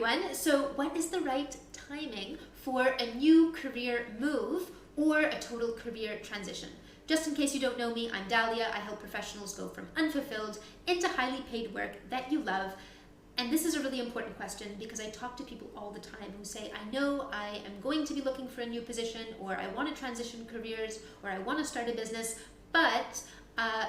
everyone. So what is the right timing for a new career move or a total career transition? Just in case you don't know me, I'm Dahlia. I help professionals go from unfulfilled into highly paid work that you love. And this is a really important question because I talk to people all the time who say, I know I am going to be looking for a new position, or I want to transition careers, or I want to start a business, but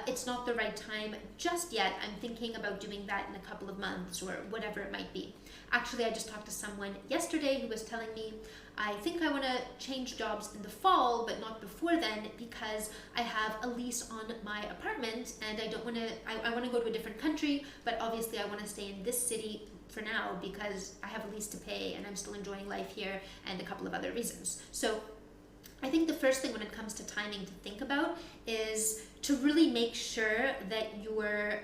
it's not the right time just yet. I'm thinking about doing that in a couple of months or whatever it might be. Actually, I just talked to someone yesterday who was telling me, I think I want to change jobs in the fall, but not before then because I have a lease on my apartment and I don't want to, I want to go to a different country, but obviously I want to stay in this city for now because I have a lease to pay and I'm still enjoying life here and a couple of other reasons. So I think the first thing when it comes to timing to think about is to really make sure that your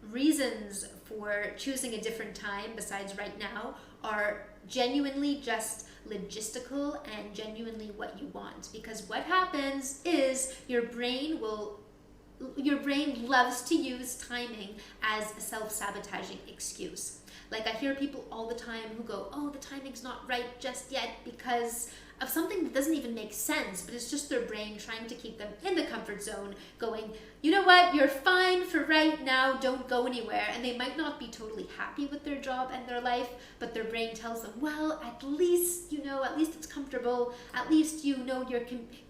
reasons for choosing a different time besides right now are genuinely just logistical and genuinely what you want. Because what happens is your brain loves to use timing as a self-sabotaging excuse. Like I hear people all the time who go, oh, the timing's not right just yet because of something that doesn't even make sense, but it's just their brain trying to keep them in the comfort zone, going, you know what, you're fine for right now, don't go anywhere. And they might not be totally happy with their job and their life, but their brain tells them, well, at least, at least it's comfortable, at least you know your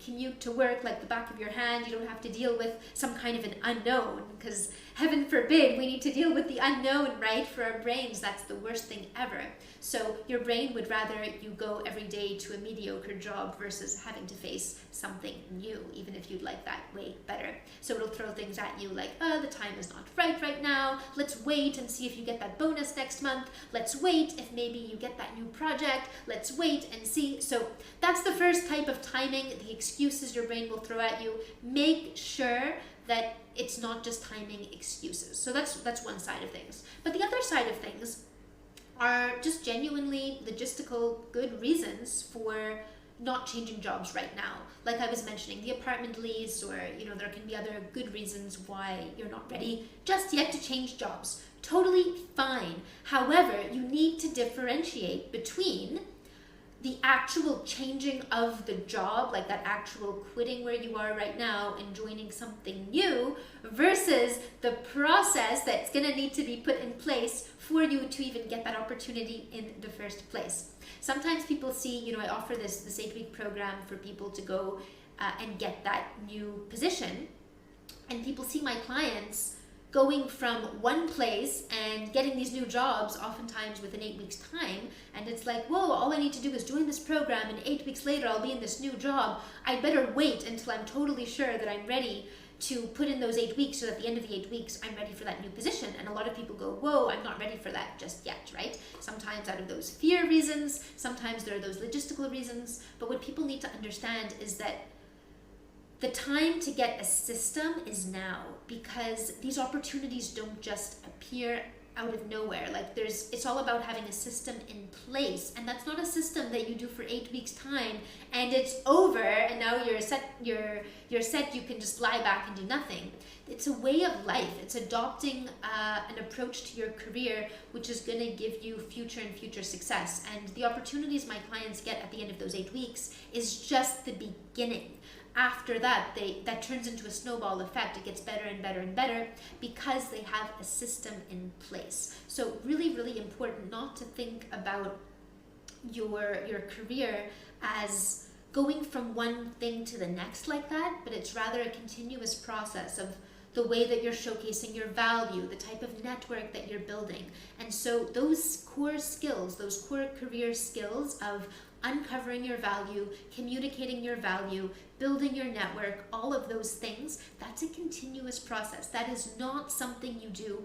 commute to work like the back of your hand, you don't have to deal with some kind of an unknown, because heaven forbid we need to deal with the unknown, right? For our brains, that's the worst thing ever. So your brain would rather you go every day to a mediocre job versus having to face something new, even if you'd like that way better. So it'll throw things at you like, oh, the time is not right now. Let's wait and see if you get that bonus next month. Let's wait if maybe you get that new project. Let's wait and see. So that's the first type of timing, the excuses your brain will throw at you. Make sure that it's not just timing excuses. So that's one side of things. But the other side of things are just genuinely logistical good reasons for not changing jobs right now. Like I was mentioning, the apartment lease, or there can be other good reasons why you're not ready just yet to change jobs. Totally fine. However, you need to differentiate between the actual changing of the job, like that actual quitting where you are right now and joining something new, versus the process that's going to need to be put in place for you to even get that opportunity in the first place. Sometimes people see, I offer this 8-week program for people to go and get that new position, and people see my clients going from one place and getting these new jobs oftentimes within 8 weeks time, and it's like, whoa, all I need to do is join this program and 8 weeks later I'll be in this new job. I better wait until I'm totally sure that I'm ready to put in those 8 weeks so that at the end of the 8 weeks I'm ready for that new position. And a lot of people go, whoa, I'm not ready for that just yet, right? Sometimes out of those fear reasons, sometimes there are those logistical reasons, but what people need to understand is that the time to get a system is now, because these opportunities don't just appear out of nowhere. Like it's all about having a system in place, and that's not a system that you do for 8 weeks time and it's over and now you're set, you can just lie back and do nothing. It's a way of life. It's adopting an approach to your career which is going to give you future success, and the opportunities my clients get at the end of those 8 weeks is just the beginning. After that, that turns into a snowball effect. It gets better and better and better because they have a system in place. So really, really important not to think about your career as going from one thing to the next like that, but it's rather a continuous process of the way that you're showcasing your value, the type of network that you're building. And so those core skills, those core career skills of uncovering your value, communicating your value, building your network, all of those things, that's a continuous process. That is not something you do.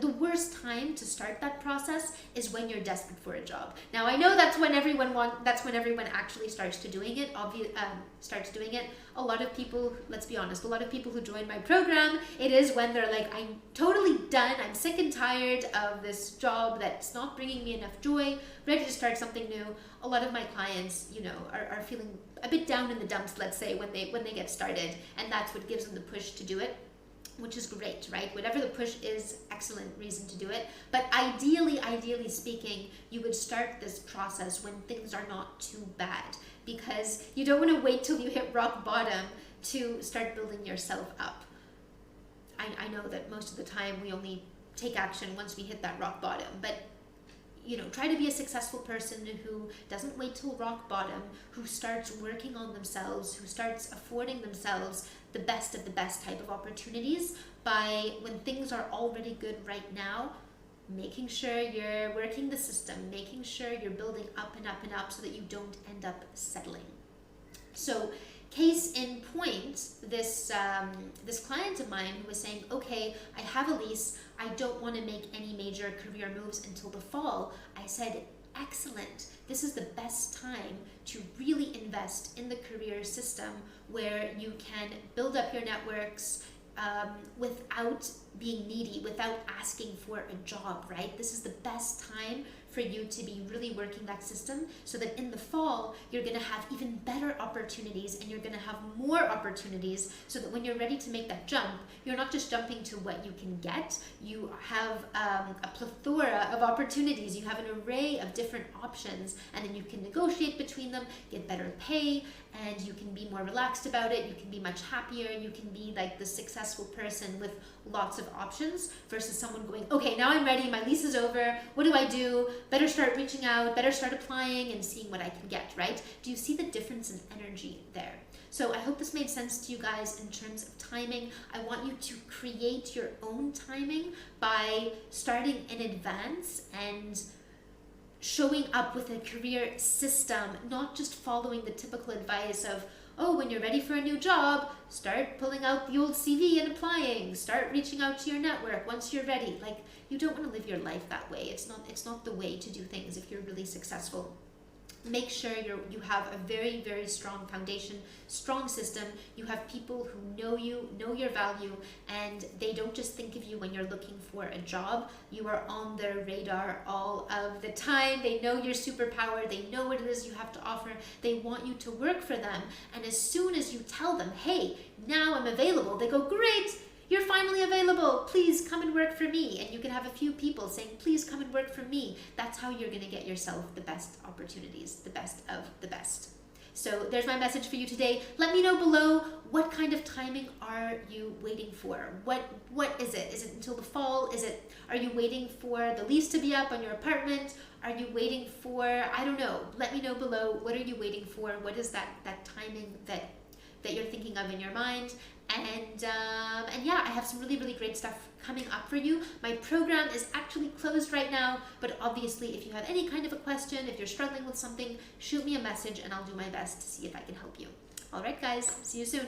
The worst time to start that process is when you're desperate for a job. Now I know that's when everyone actually starts doing it. A lot of people, let's be honest, a lot of people who join my program, it is when they're like, I'm totally done, I'm sick and tired of this job that's not bringing me enough joy, ready to start something new. A lot of my clients, are feeling a bit down in the dumps, let's say, when they get started, and that's what gives them the push to do it. which is great, right? Whatever the push is, excellent reason to do it. But ideally speaking, you would start this process when things are not too bad, because you don't want to wait till you hit rock bottom to start building yourself up. I know that most of the time we only take action once we hit that rock bottom, but try to be a successful person who doesn't wait till rock bottom, who starts working on themselves, who starts affording themselves the best of the best type of opportunities by, when things are already good right now, making sure you're working the system, making sure you're building up and up and up so that you don't end up settling. So case in point, this client of mine who was saying, okay, I have a lease, I don't want to make any major career moves until the fall. I said, excellent. This is the best time to really invest in the career system where you can build up your networks without being needy, without asking for a job, right? This is the best time for you to be really working that system so that in the fall, you're going to have even better opportunities and you're going to have more opportunities so that when you're ready to make that jump, you're not just jumping to what you can get. You have a plethora of opportunities. You have an array of different options, and then you can negotiate between them, get better pay, and you can be more relaxed about it. You can be much happier. You can be like the successful person with lots of options versus someone going, okay, now I'm ready. My lease is over. What do I do? Better start reaching out, better start applying and seeing what I can get, right? Do you see the difference in energy there? So I hope this made sense to you guys in terms of timing. I want you to create your own timing by starting in advance and showing up with a career system, not just following the typical advice of, oh, when you're ready for a new job, start pulling out the old CV and applying, start reaching out to your network once you're ready. Like, you don't want to live your life that way. It's not the way to do things if you're really successful. Make sure you have a very, very strong foundation, strong system. You have people who know you, know your value, and they don't just think of you when you're looking for a job. You are on their radar all of the time. They know your superpower. They know what it is you have to offer. They want you to work for them. And as soon as you tell them, hey, now I'm available, they go, great, you're finally available. Please come and work for me. And you can have a few people saying, please come and work for me. That's how you're going to get yourself the best opportunities, the best of the best. So there's my message for you today. Let me know below, what kind of timing are you waiting for? What is it? Is it until the fall? Are you waiting for the lease to be up on your apartment? Are you waiting for, I don't know. Let me know below, what are you waiting for? What is that timing that you're thinking of in your mind? And yeah, I have some really, really great stuff coming up for you. My program is actually closed right now, but obviously if you have any kind of a question, if you're struggling with something, shoot me a message and I'll do my best to see if I can help you. All right, guys, see you soon.